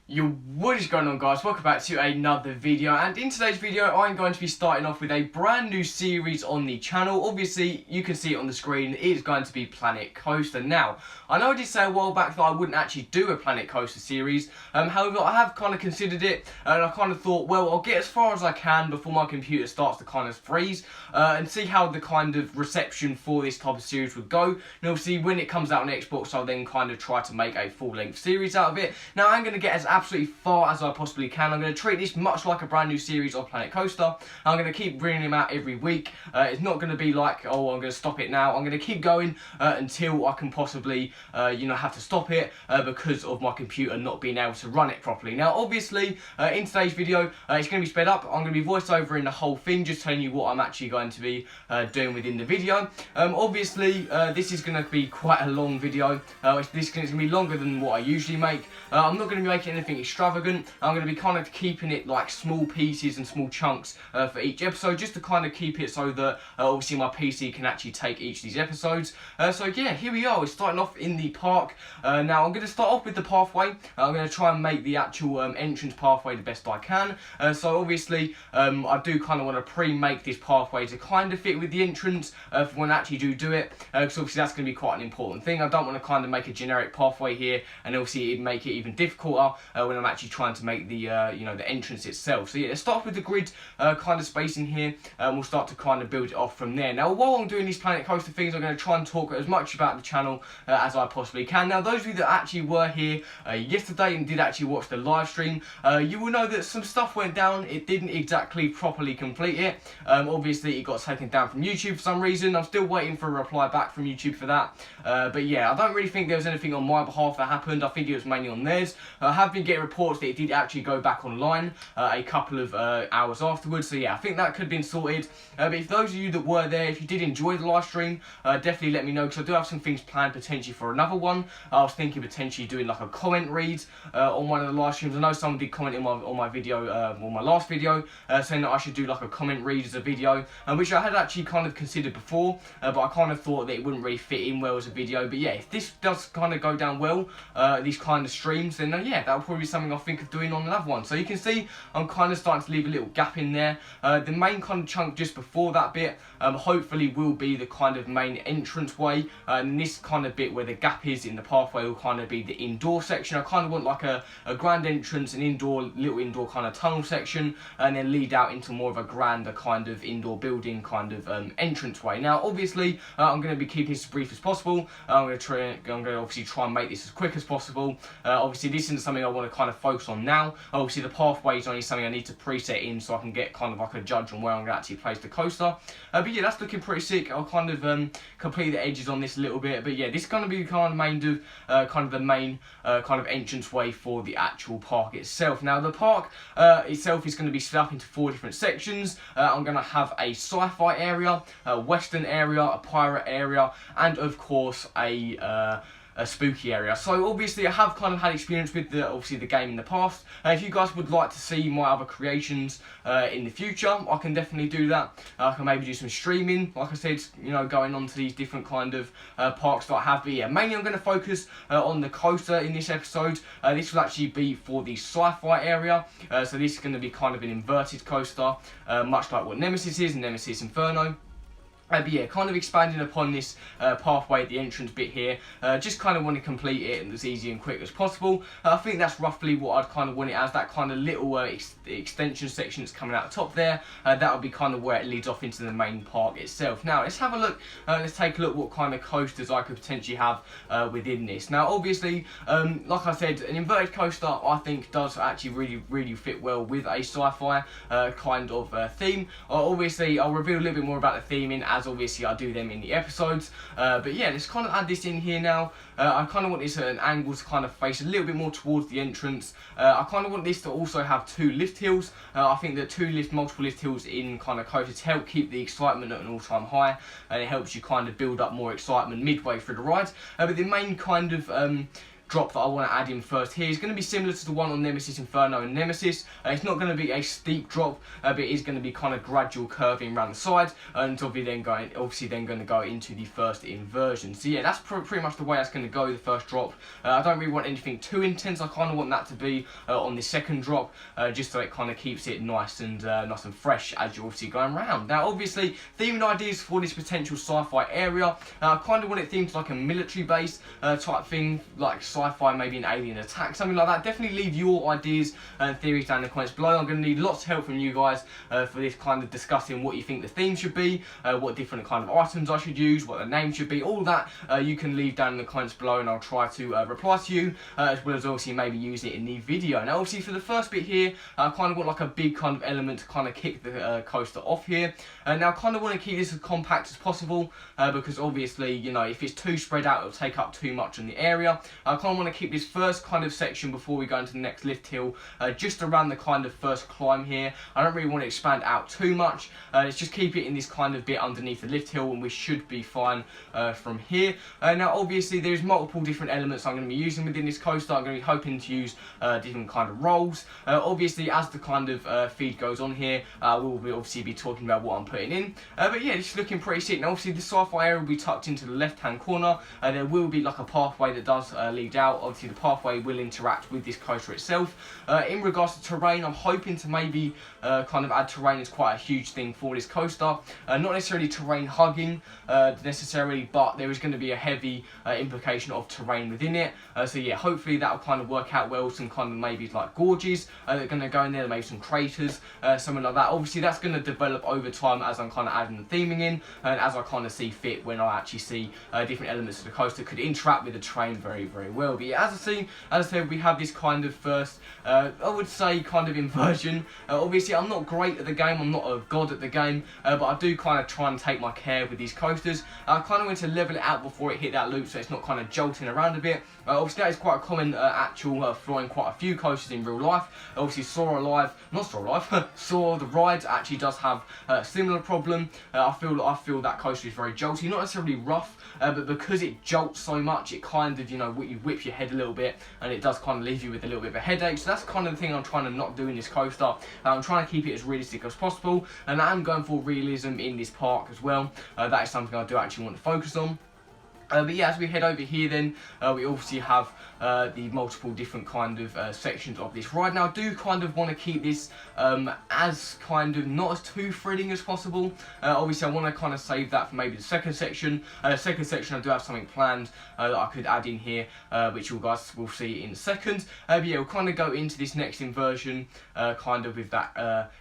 What is going on, guys? Welcome back to another video, and in today's video I'm going to be starting off with a brand new series on the channel. Obviously you can see it on the screen, it is going to be Planet Coaster. Now I know I did say a while back that I wouldn't actually do a Planet Coaster series, however I have kind of considered it, and I kind of thought, well, I'll get as far as I can before my computer starts to kind of freeze, and see how the kind of reception for this type of series would go. And obviously when it comes out on Xbox, I'll then kind of try to make a full-length series out of it. Now I'm going to get as absolutely far as I possibly can. I'm going to treat this much like a brand new series of Planet Coaster. I'm going to keep bringing them out every week. It's not going to be like, oh, I'm going to stop it now. I'm going to keep going until I can possibly, have to stop it because of my computer not being able to run it properly. Now, obviously, in today's video, it's going to be sped up. I'm going to be voice over in the whole thing, just telling you what I'm actually going to be doing within the video. Obviously, this is going to be quite a long video. This is going to be longer than what I usually make. I'm not going to be making anything extravagant. I'm going to be kind of keeping it like small pieces and small chunks for each episode, just to kind of keep it so that obviously my PC can actually take each of these episodes. So yeah, here we are. We're starting off in the park. Now I'm going to start off with the pathway. I'm going to try and make the actual entrance pathway the best I can. So obviously I do kind of want to pre-make this pathway to kind of fit with the entrance for when I actually do it, because obviously that's going to be quite an important thing. I don't want to kind of make a generic pathway here and obviously make it even difficult when I'm actually trying to make the the entrance itself. So yeah, let's start with the grid kind of spacing here, and we'll start to kind of build it off from there. Now while I'm doing these Planet Coaster things, I'm going to try and talk as much about the channel as I possibly can. Now those of you that actually were here yesterday and did actually watch the live stream, you will know that some stuff went down. It didn't exactly properly complete it. Obviously it got taken down from YouTube for some reason. I'm still waiting for a reply back from YouTube for that. But yeah, I don't really think there was anything on my behalf that happened. I think it was mainly on theirs. I have been getting reports that it did actually go back online a couple of hours afterwards. So yeah, I think that could have been sorted. But if those of you that were there, if you did enjoy the live stream, definitely let me know, because I do have some things planned potentially for another one. I was thinking potentially doing like a comment read on one of the live streams. I know someone did comment on my video, on my last video, saying that I should do like a comment read as a video, which I had actually kind of considered before, but I kind of thought that it wouldn't really fit in well as a video. But yeah, if this does kind of go down well, these kind of streams, then yeah, that will probably be something I think of doing on another one. So you can see I'm kind of starting to leave a little gap in there. The main kind of chunk just before that bit hopefully will be the kind of main entrance way, and this kind of bit where the gap is in the pathway will kind of be the indoor section. I kind of want like a grand entrance, an little indoor kind of tunnel section, and then lead out into more of a grander kind of indoor building kind of entrance way. Now obviously I'm going to be keeping this as brief as possible. I'm going to obviously try and make this as quick as possible. Obviously this isn't something I want to kind of focus on now. Obviously the pathway is only something I need to preset in so I can get kind of like a judge on where I'm going to actually place the coaster. But yeah, that's looking pretty sick. I'll kind of complete the edges on this a little bit. But yeah, this is going to be kind of the main kind of entrance way for the actual park itself. Now the park itself is going to be split up into 4 different sections. I'm going to have a sci-fi area, a western area, a pirate area, and of course a spooky area. So obviously I have kind of had experience with obviously the game in the past. If you guys would like to see my other creations in the future, I can definitely do that. I can maybe do some streaming, like I said, going on to these different kind of parks that I have. But yeah, mainly I'm going to focus on the coaster in this episode. This will actually be for the sci-fi area. So this is going to be kind of an inverted coaster, much like what Nemesis is, Nemesis Inferno. But yeah, kind of expanding upon this pathway at the entrance bit here. Just kind of want to complete it as easy and quick as possible. I think that's roughly what I'd kind of want it as, that kind of little extension section that's coming out the top there. That would be kind of where it leads off into the main park itself. Now let's have a look, let's take a look what kind of coasters I could potentially have within this. Now obviously, like I said, an inverted coaster I think does actually really fit well with a sci-fi kind of theme. Obviously I'll reveal a little bit more about the theming as obviously I do them in the episodes. But yeah, let's kind of add this in here now. I kind of want this at an angle to kind of face a little bit more towards the entrance. I kind of want this to also have 2 lift hills. I think that multiple lift hills in kind of coasters help keep the excitement at an all-time high, and it helps you kind of build up more excitement midway through the ride. But the main kind of drop that I want to add in first here is going to be similar to the one on Nemesis Inferno and Nemesis. It's not going to be a steep drop, but it is going to be kind of gradual curving around the side, and obviously then going to go into the first inversion. So yeah, that's pretty much the way that's going to go, the first drop. I don't really want anything too intense. I kind of want that to be on the second drop, just so it kind of keeps it nice and fresh as you're obviously going around. Now obviously, theming ideas for this potential sci-fi area, I kind of want it themed like a military base type thing, like sci-fi, maybe an alien attack, something like that. Definitely leave your ideas and theories down in the comments below. I'm going to need lots of help from you guys for this kind of discussing what you think the theme should be, what different kind of items I should use, what the name should be, all that you can leave down in the comments below, and I'll try to reply to you, as well as obviously maybe use it in the video. Now obviously for the first bit here, I kind of want like a big kind of element to kind of kick the coaster off here. Now I kind of want to keep this as compact as possible, because obviously, you know, if it's too spread out, it'll take up too much in the area. I kind of want to keep this first kind of section before we go into the next lift hill, just around the kind of first climb here. I don't really want to expand out too much. Let's just keep it in this kind of bit underneath the lift hill, and we should be fine from here. Now obviously there's multiple different elements I'm going to be using within this coaster. I'm going to be hoping to use different kind of rolls. Obviously as the kind of feed goes on here, we'll obviously be talking about what I'm putting in. But yeah, this is looking pretty sick. Now obviously the sci-fi area will be tucked into the left hand corner. There will be like a pathway that does lead out. Obviously the pathway will interact with this coaster itself. In regards to terrain, I'm hoping to maybe kind of add terrain as quite a huge thing for this coaster. Not necessarily terrain hugging necessarily, but there is going to be a heavy implication of terrain within it. So yeah, hopefully that will kind of work out well. Some kind of maybe like gorges that are going to go in there, maybe some craters, something like that. Obviously that's going to develop over time as I'm kind of adding the theming in, and as I kind of see fit when I actually see different elements of the coaster could interact with the terrain very, very well. But yeah, as I said, we have this kind of first, I would say, kind of inversion. Obviously I'm not great at the game, I'm not a god at the game, but I do kind of try and take my care with these coasters. I kind of went to level it out before it hit that loop, so it's not kind of jolting around a bit. Obviously that is quite a common actual flaw in quite a few coasters in real life. Obviously Soar the Ride actually does have a similar problem. I feel that coaster is very jolty, not necessarily rough, but because it jolts so much, it kind of, you know, you whip your head a little bit, and it does kind of leave you with a little bit of a headache. So that's kind of the thing I'm trying to not do in this coaster. I'm trying to keep it as realistic as possible, and I am going for realism in this park as well. That is something I do actually want to focus on. But yeah, as we head over here then, we obviously have the multiple different kind of sections of this ride. Now I do kind of want to keep this as kind of not as too thrilling as possible. Obviously I want to kind of save that for maybe the second section. Second section I do have something planned that I could add in here, which you guys will see in a second. But yeah, we'll kind of go into this next inversion kind of with that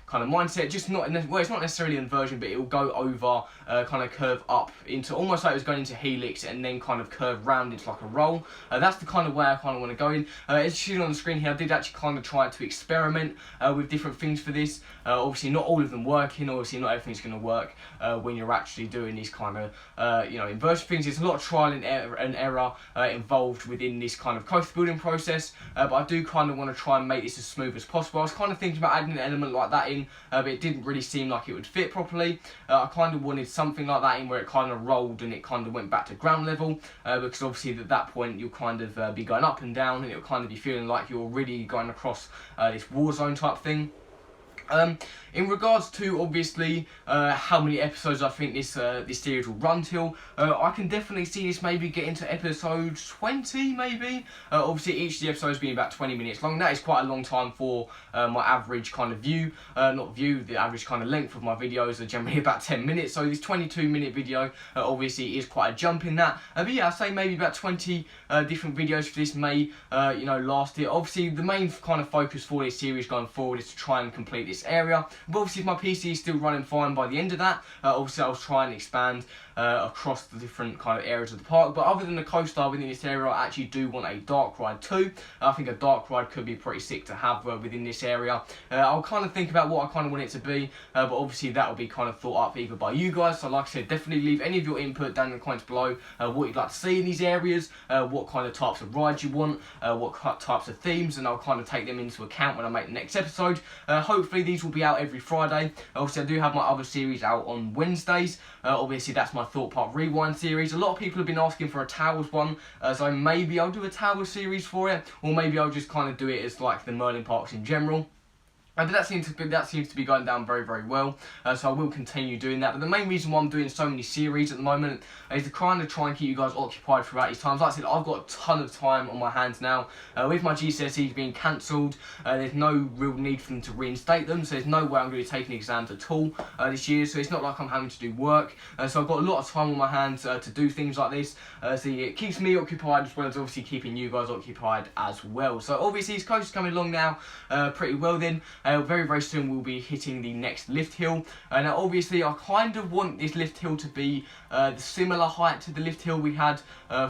kind of mindset. Just not, well, it's not necessarily an inversion, but it will go over, kind of curve up into, almost like it was going into helix, and then kind of curve round into like a roll. That's the kind of way I kind of want to go in. As you see on the screen here, I did actually kind of try to experiment with different things for this. Obviously not all of them working, obviously not everything's going to work when you're actually doing these kind of you know, inversion things. There's a lot of trial and error involved within this kind of coaster building process, but I do kind of want to try and make this as smooth as possible. I was kind of thinking about adding an element like that in, but it didn't really seem like it would fit properly. I kind of wanted something like that in where it kind of rolled and it kind of went back to ground level, because obviously at that point you'll kind of be going up and down, and it'll kind of be feeling like you're really going across this war zone type thing. In regards to obviously how many episodes I think this series will run till, I can definitely see this maybe getting to episode 20 maybe. Obviously each of the episodes being about 20 minutes long. That is quite a long time for my average kind of view, the average kind of length of my videos are generally about 10 minutes. So this 22-minute video obviously is quite a jump in that. But yeah, I say maybe about 20 different videos for this may you know, last it. Obviously the main kind of focus for this series going forward is to try and complete this area. But obviously if my PC is still running fine by the end of that, obviously I'll try and expand across the different kind of areas of the park. But other than the coaster within this area, I actually do want a dark ride too. I think a dark ride could be pretty sick to have within this area. I'll kind of think about what I kind of want it to be, but obviously that will be kind of thought up either by you guys. So like I said, definitely leave any of your input down in the comments below, what you'd like to see in these areas, what kind of types of rides you want, what types of themes, and I'll kind of take them into account when I make the next episode. Hopefully these will be out every Friday. Obviously I do have my other series out on Wednesdays. Obviously that's my my Thought Park Rewind series. A lot of people have been asking for a Towers one, so maybe I'll do a Towers series for it, or maybe I'll just kind of do it as like the Merlin parks in general. But that seems to be going down very, very well, so I will continue doing that. But the main reason why I'm doing so many series at the moment is to kind of try and keep you guys occupied throughout these times. Like I said, I've got a ton of time on my hands now. With my GCSEs being cancelled, there's no real need for them to reinstate them, so there's no way I'm going to be taking exams at all this year, so it's not like I'm having to do work. So I've got a lot of time on my hands to do things like this, so yeah, it keeps me occupied as well as obviously keeping you guys occupied as well. So obviously this coast is coming along now pretty well then. Very, very soon we'll be hitting the next lift hill. Now obviously I kind of want this lift hill to be the similar height to the lift hill we had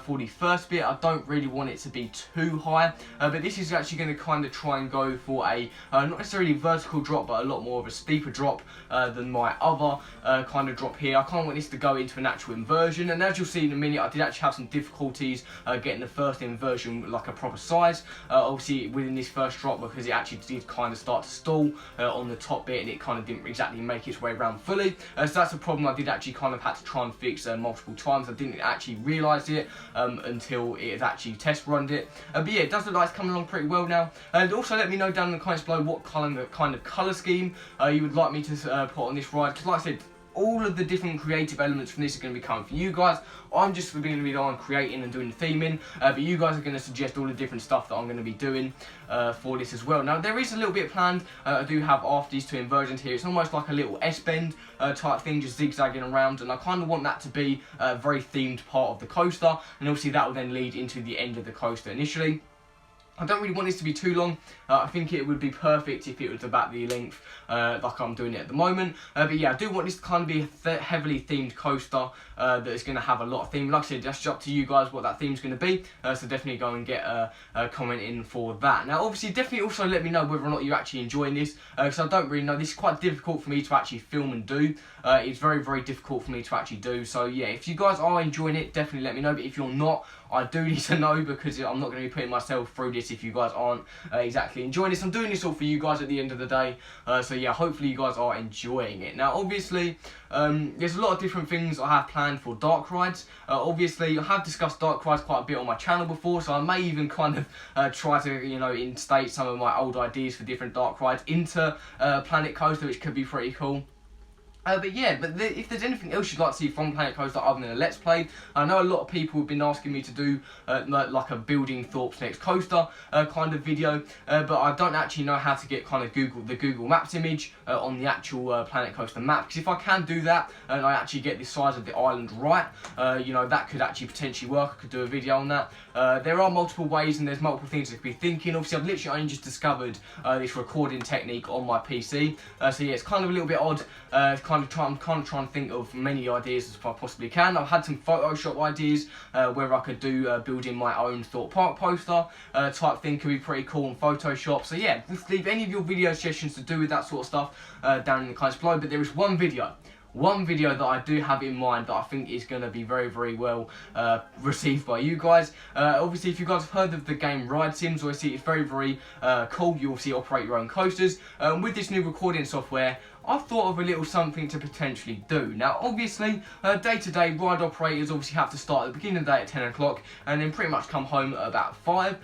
for the first bit. I don't really want it to be too high, but this is actually going to kind of try and go for a not necessarily vertical drop, but a lot more of a steeper drop than my other kind of drop here. I kind of want this to go into an actual inversion, and as you'll see in a minute, I did actually have some difficulties getting the first inversion like a proper size, obviously within this first drop, because it actually did kind of start to stall on the top bit, and it kind of didn't exactly make its way around fully. So that's a problem I did actually kind of had to try and fix multiple times. I didn't actually realise it until it had actually test runned it. But yeah, it does look like it's coming along pretty well now. And also let me know down in the comments below what kind of colour scheme you would like me to put on this ride, because like I said, all of the different creative elements from this are going to be coming from you guys. I'm just going to be on creating and doing the theming, but you guys are going to suggest all the different stuff that I'm going to be doing for this as well. Now there is a little bit planned. I do have after these two inversions here. It's almost like a little S-bend type thing, just zigzagging around, and I kind of want that to be a very themed part of the coaster, and obviously that will then lead into the end of the coaster initially. I don't really want this to be too long. I think it would be perfect if it was about the length like I'm doing it at the moment. But yeah, I do want this to kind of be a heavily themed coaster that is going to have a lot of theme. Like I said, that's up to you guys what that theme's going to be. So definitely go and get a comment in for that. Now obviously definitely also let me know whether or not you're actually enjoying this, because I don't really know. This is quite difficult for me to actually film and do. It's very, very difficult for me to actually do. So yeah, if you guys are enjoying it, definitely let me know. But if you're not, I do need to know, because I'm not going to be putting myself through this if you guys aren't exactly enjoying this. I'm doing this all for you guys at the end of the day. So yeah, hopefully you guys are enjoying it. Now obviously there's a lot of different things I have planned for dark rides. Obviously I have discussed dark rides quite a bit on my channel before, so I may even kind of try to, you know, instate some of my old ideas for different dark rides into Planet Coaster, which could be pretty cool. But yeah, if there's anything else you'd like to see from Planet Coaster other than a Let's Play, I know a lot of people have been asking me to do like a building Thorpe's Next Coaster kind of video, but I don't actually know how to get kind of the Google Maps image on the actual Planet Coaster map, because if I can do that and I actually get the size of the island right, you know, that could actually potentially work. I could do a video on that. There are multiple ways and there's multiple things I could be thinking. Obviously I've literally only just discovered this recording technique on my PC, so yeah, it's kind of a little bit odd. I'm kind of trying to think of many ideas as I possibly can. I've had some Photoshop ideas where I could do building my own Thorpe Park poster type thing. Could be pretty cool in Photoshop. So yeah, just leave any of your video suggestions to do with that sort of stuff down in the comments below. But there is one video that I do have in mind that I think is going to be very, very well received by you guys. Obviously, if you guys have heard of the game Ride Sims, obviously it's very, very cool. You obviously operate your own coasters. With this new recording software, I've thought of a little something to potentially do. Now, obviously, day-to-day ride operators obviously have to start at the beginning of the day at 10 o'clock and then pretty much come home at about 5.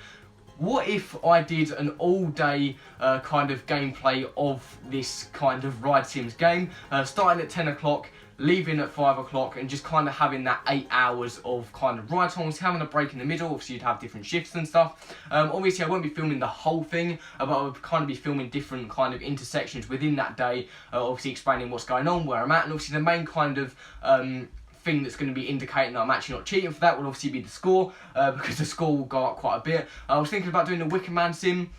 What if I did an all-day kind of gameplay of this kind of Ride Sims game, starting at 10 o'clock, leaving at 5 o'clock, and just kind of having that 8 hours of kind of ride time, having a break in the middle. Obviously you'd have different shifts and stuff. Obviously I won't be filming the whole thing, but I would kind of be filming different kind of intersections within that day, obviously explaining what's going on, where I'm at, and obviously the main kind of thing that's going to be indicating that I'm actually not cheating for that will obviously be the score, because the score will go up quite a bit. I was thinking about doing a Wicker Man sim.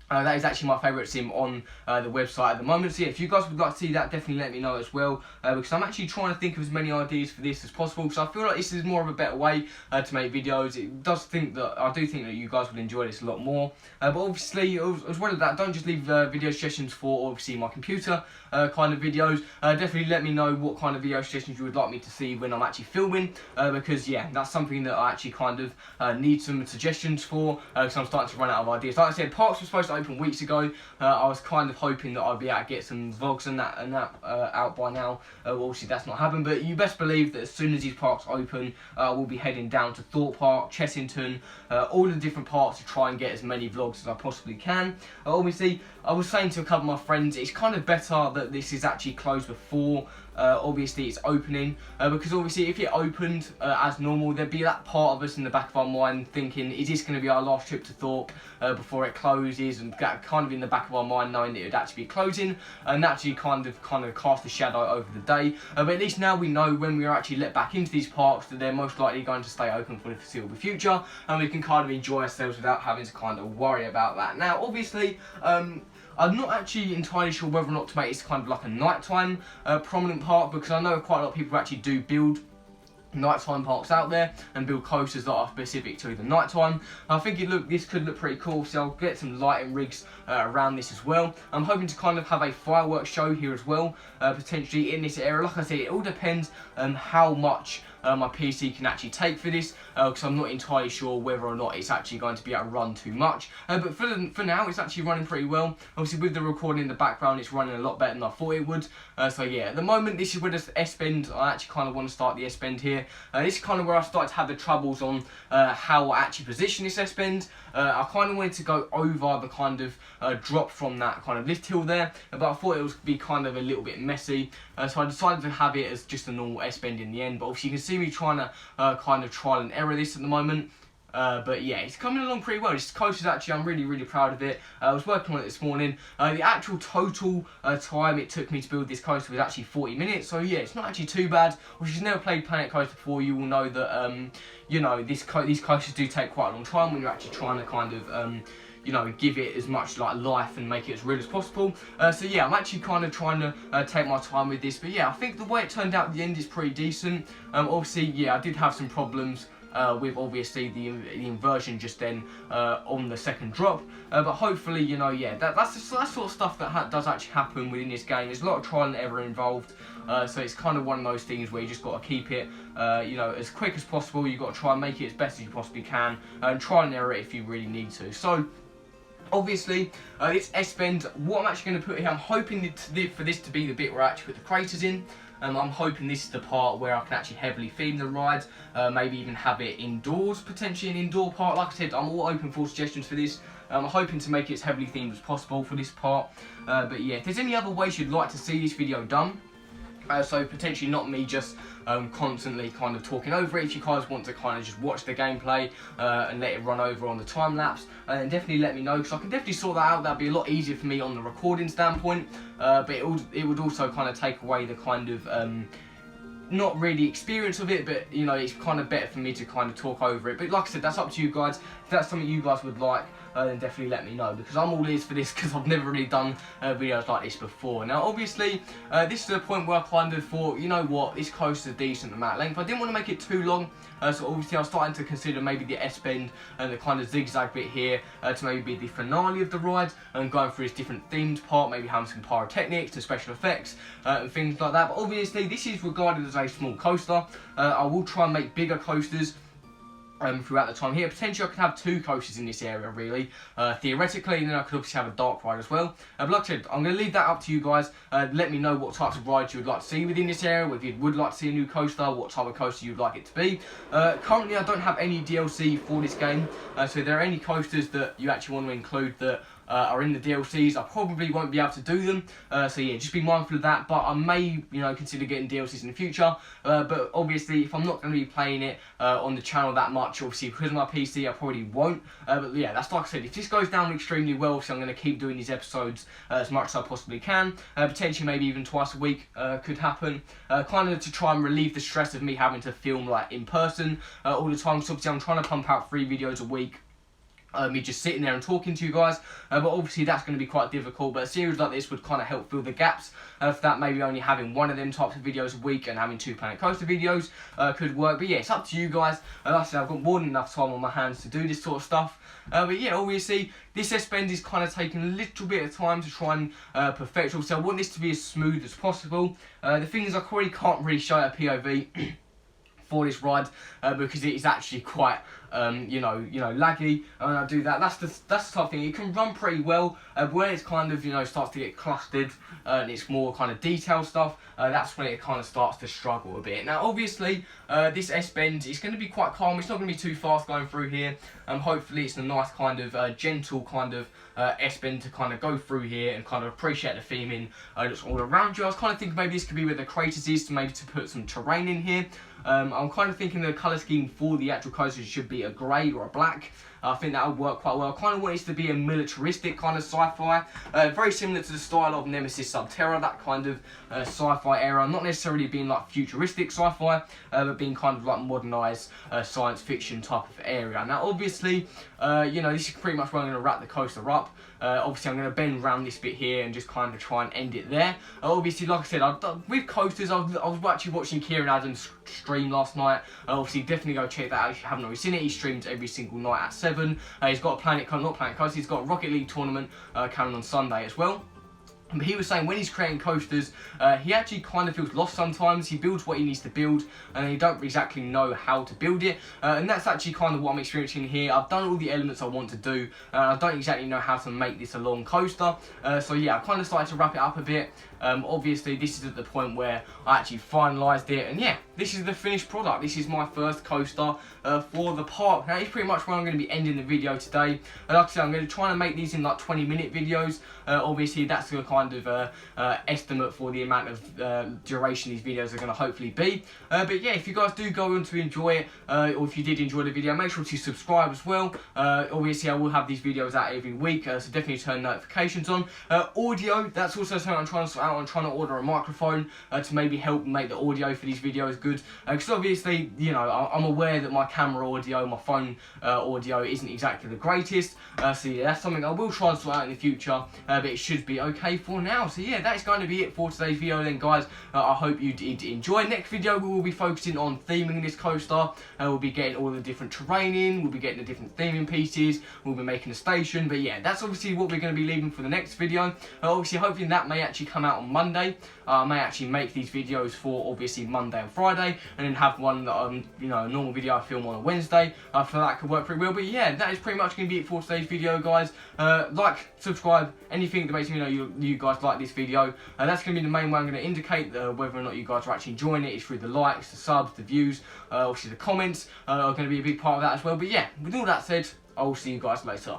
That is actually my favourite sim on the website at the moment. So yeah, if you guys would like to see that, definitely let me know as well, because I'm actually trying to think of as many ideas for this as possible, because I feel like this is more of a better way to make videos. I do think that you guys will enjoy this a lot more. But obviously, as well as that, don't just leave video suggestions for obviously my computer kind of videos. Definitely let me know what kind of video suggestions you would like me to see when I'm actually filming, because yeah, that's something that I actually kind of need some suggestions for, because I'm starting to run out of ideas. Like I said, parks were supposed to open opened weeks ago. I was kind of hoping that I'd be able to get some vlogs and that out by now. Obviously that's not happened, but you best believe that as soon as these parks open, we'll be heading down to Thorpe Park, Chessington, all the different parks to try and get as many vlogs as I possibly can. Obviously, I was saying to a couple of my friends, it's kind of better that this is actually closed before obviously it's opening, because obviously if it opened as normal, there'd be that part of us in the back of our mind thinking, is this going to be our last trip to Thorpe before it closes, and that kind of in the back of our mind knowing that it would actually be closing, and actually kind of cast a shadow over the day. But at least now we know when we are actually let back into these parks that they're most likely going to stay open for the foreseeable future, and we can kind of enjoy ourselves without having to kind of worry about that. Now obviously I'm not actually entirely sure whether or not to make this kind of like a nighttime prominent park, because I know quite a lot of people actually do build nighttime parks out there and build coasters that are specific to the nighttime. I think this could look pretty cool, so I'll get some lighting rigs around this as well. I'm hoping to kind of have a fireworks show here as well, potentially in this area. Like I said, it all depends on how much my PC can actually take for this, because I'm not entirely sure whether or not it's actually going to be able to run too much. But for now, it's actually running pretty well. Obviously, with the recording in the background, it's running a lot better than I thought it would. So yeah, at the moment, this is where the S-Bend, I actually kind of want to start the S-Bend here. This is kind of where I started to have the troubles on how I actually position this S-Bend. I kind of wanted to go over the kind of drop from that kind of lift hill there, but I thought it would be kind of a little bit messy. So I decided to have it as just a normal S-Bend in the end. But obviously you can see me trying to kind of trial and error this at the moment. But yeah, it's coming along pretty well. This coaster, actually, I'm really proud of it. I was working on it this morning. The actual total time it took me to build this coaster was actually 40 minutes. So yeah, it's not actually too bad. If you've never played Planet Coaster before, you will know that you know, these coasters do take quite a long time when you're actually trying to kind of you know, give it as much like life and make it as real as possible. So yeah, I'm actually kind of trying to take my time with this. But yeah, I think the way it turned out at the end is pretty decent. Obviously, yeah, I did have some problems with obviously the inversion just then on the second drop, but hopefully, you know, yeah, that's sort of stuff that does actually happen within this game. There's a lot of trial and error involved, so it's kind of one of those things where you just got to keep it you know, as quick as possible. You've got to try and make it as best as you possibly can, and try and error it if you really need to. So obviously, this S-Bend, what I'm actually going to put here, I'm hoping for this to be the bit where I actually put the craters in. I'm hoping this is the part where I can actually heavily theme the ride, maybe even have it indoors, potentially an indoor part. Like I said, I'm all open for suggestions for this. I'm hoping to make it as heavily themed as possible for this part. But yeah, if there's any other ways you'd like to see this video done, so potentially not me just constantly kind of talking over it. If you guys want to kind of just watch the gameplay and let it run over on the time lapse, then definitely let me know, because I can definitely sort that out. That'd be a lot easier for me on the recording standpoint, but it would also kind of take away the kind of not really experience of it, but you know, it's kind of better for me to kind of talk over it. But like I said, that's up to you guys. If that's something you guys would like, then definitely let me know, because I'm all ears for this, because I've never really done videos like this before. Now obviously this is the point where I kind of thought, you know what, this coaster is decent amount of length. I didn't want to make it too long, so obviously I was starting to consider maybe the S-Bend and the kind of zigzag bit here to maybe be the finale of the ride, and going through this different themed part, maybe having some pyrotechnics and special effects and things like that. But obviously this is regarded as a small coaster. I will try and make bigger coasters throughout the time here. Potentially I could have 2 coasters in this area, really, theoretically, and then I could obviously have a dark ride as well. But like I said, I'm going to leave that up to you guys. Let me know what types of rides you would like to see within this area, whether you would like to see a new coaster, what type of coaster you'd like it to be. Currently I don't have any DLC for this game, so if there are any coasters that you actually want to include that are in the DLCs, I probably won't be able to do them, so yeah, just be mindful of that. But I may, you know, consider getting DLCs in the future, but obviously if I'm not going to be playing it on the channel that much, obviously because of my PC, I probably won't. But yeah, that's like I said, if this goes down extremely well, so I'm going to keep doing these episodes as much as I possibly can, potentially maybe even twice a week could happen, kind of to try and relieve the stress of me having to film like in person all the time. So obviously I'm trying to pump out 3 videos a week, me just sitting there and talking to you guys, but obviously that's going to be quite difficult. But a series like this would kind of help fill the gaps for that. Maybe only having one of them types of videos a week and having 2 Planet Coaster videos could work. But yeah, it's up to you guys. Like I said, I've got more than enough time on my hands to do this sort of stuff. But yeah, obviously this S-Bend is kind of taking a little bit of time to try and perfect. So I want this to be as smooth as possible. The thing is, I probably can't really show a POV for this ride because it is actually quite you know, laggy, and I do that. That's the type of thing. It can run pretty well, when it's kind of, starts to get clustered, and it's more kind of detailed stuff. That's when it kind of starts to struggle a bit. Now, obviously, this S-Bend is going to be quite calm. It's not going to be too fast going through here. Hopefully, it's a nice kind of gentle kind of S-Bend to kind of go through here and kind of appreciate the theming that's all around you. I was kind of thinking maybe this could be where the craters is, to maybe to put some terrain in here. I'm kind of thinking the colour scheme for the actual coaster should be a grey or a black. I think that would work quite well. I kind of want it to be a militaristic kind of sci-fi, very similar to the style of Nemesis Subterra, that kind of sci-fi era. Not necessarily being like futuristic sci-fi, but being kind of like modernised science fiction type of area. Now, obviously, this is pretty much where I'm going to wrap the coaster up. Obviously, I'm going to bend around this bit here and just kind of try and end it there. Obviously, like I said, with coasters, I was actually watching Kieran Adams stream last night. Obviously, definitely go check that out if you haven't already seen it. He streams every single night at 7. He's got a not Planet Coaster, he's got a Rocket League tournament coming on Sunday as well. But he was saying when he's creating coasters, he actually kind of feels lost sometimes. He builds what he needs to build, and he don't exactly know how to build it. And that's actually kind of what I'm experiencing here. I've done all the elements I want to do, and I don't exactly know how to make this a long coaster. So yeah, I kind of started to wrap it up a bit. Obviously, this is at the point where I actually finalised it, and yeah, this is the finished product. This is my first coaster for the park. Now, it's pretty much where I'm going to be ending the video today. And like I said, I'm going to try and make these in like 20-minute videos. Obviously, that's the kind of estimate for the amount of duration these videos are going to hopefully be. But yeah, if you guys do go on to enjoy it, or if you did enjoy the video, make sure to subscribe as well. Obviously, I will have these videos out every week, so definitely turn notifications on. Audio, that's also something I'm trying to sort out. I'm trying to order a microphone to maybe help make the audio for these videos good. Because obviously, I'm aware that my camera audio, my phone audio isn't exactly the greatest. So yeah, that's something I will try and sort out in the future, but it should be okay for now. So yeah, that is going to be it for today's video then, guys. I hope you did enjoy. Next video, we will be focusing on theming this coaster. We'll be getting all the different terrain in, we'll be getting the different theming pieces, we'll be making a station. But yeah, that's obviously what we're going to be leaving for the next video. Obviously, hopefully that may actually come out on Monday. I may actually make these videos for obviously Monday and Friday, and then have one that a normal video I film on a Wednesday. For that could work pretty well. But yeah, that is pretty much going to be it for today's video, guys. Like, subscribe, anything that makes me know you guys like this video. That's going to be the main way I'm going to indicate whether or not you guys are actually enjoying it. Is through the likes, the subs, the views, obviously the comments are going to be a big part of that as well. But yeah, with all that said, I will see you guys later.